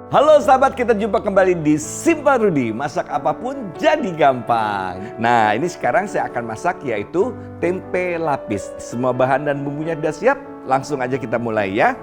Halo sahabat, kita jumpa kembali di Simple Rudy. Masak apapun jadi gampang. Nah, ini sekarang saya akan masak yaitu tempe lapis. Semua bahan dan bumbunya sudah siap. Langsung aja kita mulai ya.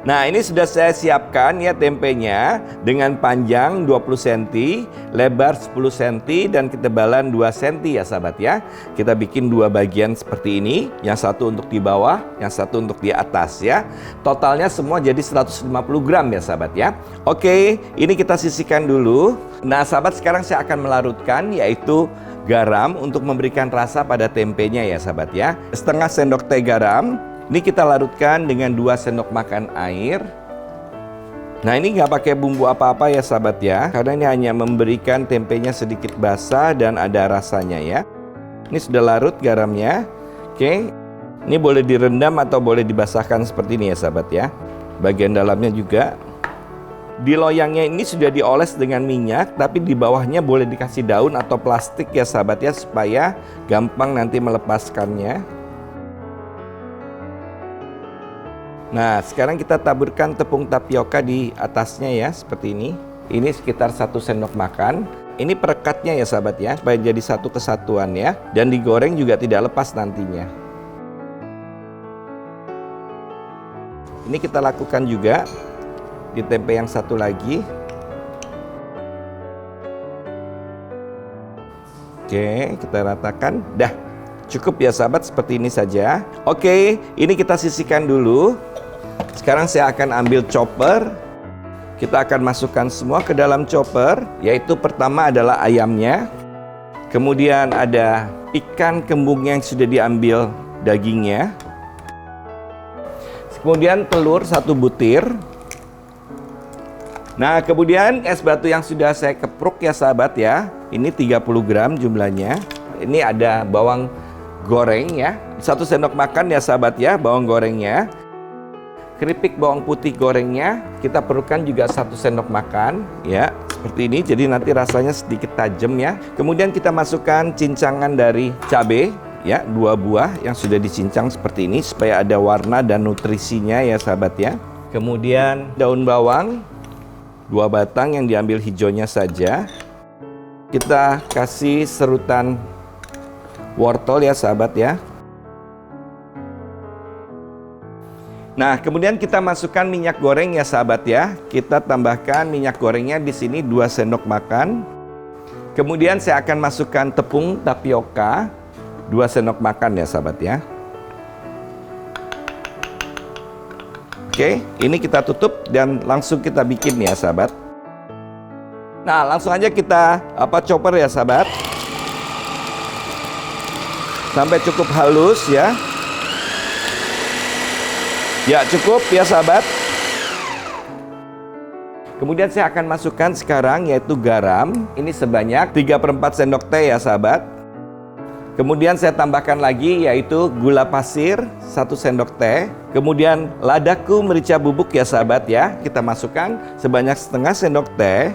Nah, ini sudah saya siapkan ya tempenya dengan panjang 20 cm, lebar 10 cm dan ketebalan 2 cm ya sahabat ya. Kita bikin dua bagian seperti ini, yang satu untuk di bawah, yang satu untuk di atas ya. Totalnya semua jadi 150 gram ya sahabat ya. Oke, ini kita sisihkan dulu. Nah, sahabat, sekarang saya akan melarutkan yaitu garam untuk memberikan rasa pada tempenya ya sahabat ya. Setengah sendok teh garam. Ini kita larutkan dengan 2 sendok makan air. Nah, ini nggak pakai bumbu apa-apa ya sahabat ya, karena ini hanya memberikan tempenya sedikit basah dan ada rasanya ya. Ini sudah larut garamnya. Oke, ini boleh direndam atau boleh dibasahkan seperti ini ya sahabat ya. Bagian dalamnya juga. Di loyangnya ini sudah dioles dengan minyak, tapi di bawahnya boleh dikasih daun atau plastik ya sahabat ya, supaya gampang nanti melepaskannya. Nah, sekarang kita taburkan tepung tapioka di atasnya ya, seperti ini. Ini sekitar 1 sendok makan. Ini perekatnya ya sahabat ya, supaya jadi satu kesatuan ya. Dan digoreng juga tidak lepas nantinya. Ini kita lakukan juga di tempe yang satu lagi. Oke, kita ratakan. Dah, cukup ya sahabat, seperti ini saja. Oke, ini kita sisihkan dulu. Sekarang saya akan ambil chopper. Kita akan masukkan semua ke dalam chopper, yaitu pertama adalah ayamnya. Kemudian ada ikan kembung yang sudah diambil dagingnya. Kemudian telur 1 butir. Nah, kemudian es batu yang sudah saya kepruk ya sahabat ya. Ini 30 gram jumlahnya. Ini ada bawang goreng ya, 1 sendok makan ya sahabat ya, bawang gorengnya. Keripik bawang putih gorengnya kita perlukan juga 1 sendok makan ya, seperti ini, jadi nanti rasanya sedikit tajam ya. Kemudian kita masukkan cincangan dari cabai ya, 2 buah yang sudah dicincang seperti ini supaya ada warna dan nutrisinya ya sahabat ya. Kemudian daun bawang 2 batang yang diambil hijaunya saja. Kita kasih serutan wortel ya sahabat ya. Nah, kemudian kita masukkan minyak goreng ya sahabat ya. Kita tambahkan minyak gorengnya di sini 2 sendok makan. Kemudian saya akan masukkan tepung tapioka 2 sendok makan ya sahabat ya. Oke, ini kita tutup dan langsung kita bikin ya sahabat. Nah, langsung aja kita chopper ya sahabat. Sampai cukup halus ya. Ya, cukup ya sahabat. Kemudian saya akan masukkan sekarang yaitu garam. Ini sebanyak 3/4 sendok teh ya sahabat. Kemudian saya tambahkan lagi yaitu gula pasir 1 sendok teh. Kemudian ladaku merica bubuk ya sahabat ya. Kita masukkan sebanyak setengah sendok teh.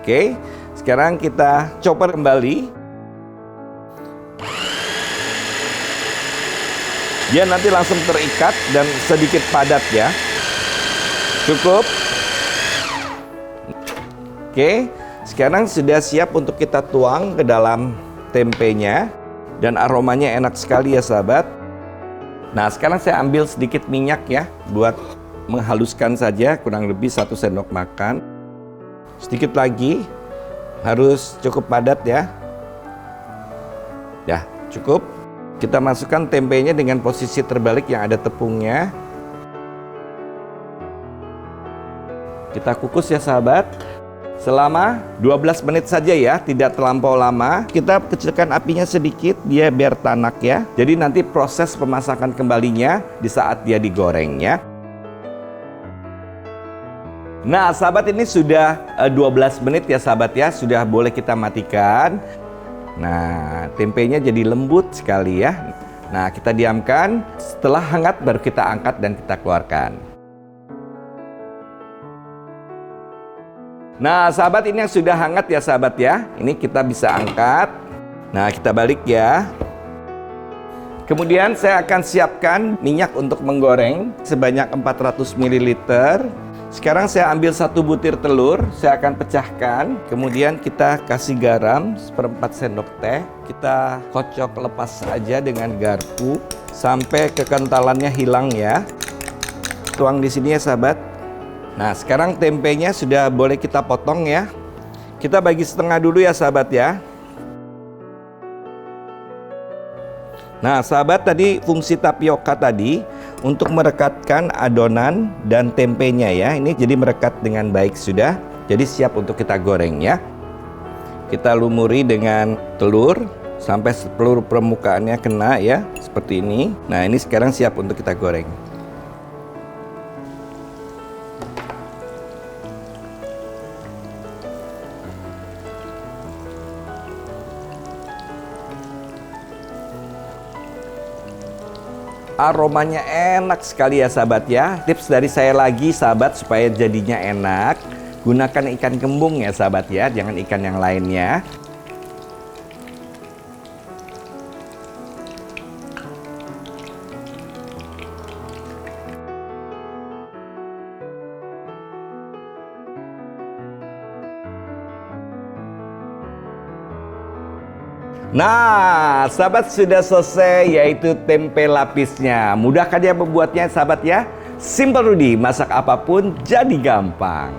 Oke, sekarang kita chopper kembali. Dia nanti langsung terikat dan sedikit padat ya. Cukup. Oke, sekarang sudah siap untuk kita tuang ke dalam tempenya. Dan aromanya enak sekali ya sahabat. Nah, sekarang saya ambil sedikit minyak ya, buat menghaluskan saja, kurang lebih 1 sendok makan. Sedikit lagi, harus cukup padat ya. Ya, cukup. Kita masukkan tempenya dengan posisi terbalik yang ada tepungnya. Kita kukus ya sahabat. Selama 12 menit saja ya, tidak terlampau lama. Kita kecilkan apinya sedikit, dia biar tanak ya. Jadi nanti proses pemasakan kembalinya di saat dia digoreng ya. Nah sahabat, ini sudah 12 menit ya sahabat ya, sudah boleh kita matikan. Nah, tempenya jadi lembut sekali ya. Nah, kita diamkan. Setelah hangat baru kita angkat dan kita keluarkan. Nah, sahabat, ini yang sudah hangat ya sahabat ya. Ini kita bisa angkat. Nah, kita balik ya. Kemudian saya akan siapkan minyak untuk menggoreng sebanyak 400 ml. Sekarang saya ambil 1 butir telur, saya akan pecahkan. Kemudian kita kasih garam seperempat sendok teh. Kita kocok lepas saja dengan garpu sampai kekentalannya hilang ya. Tuang di sini ya sahabat. Nah, sekarang tempenya sudah boleh kita potong ya. Kita bagi setengah dulu ya sahabat ya. Nah, sahabat, tadi fungsi tapioka tadi untuk merekatkan adonan dan tempenya ya. Ini jadi merekat dengan baik sudah. Jadi siap untuk kita goreng ya. Kita lumuri dengan telur sampai seluruh permukaannya kena ya, seperti ini. Nah, ini sekarang siap untuk kita goreng. Aromanya enak sekali ya sahabat ya. Tips dari saya lagi sahabat supaya jadinya enak, gunakan ikan kembung ya sahabat ya, jangan ikan yang lainnya. Nah, sahabat, sudah selesai, yaitu tempe lapisnya. Mudah kan ya membuatnya sahabat ya? Simple Rudy, masak apapun jadi gampang.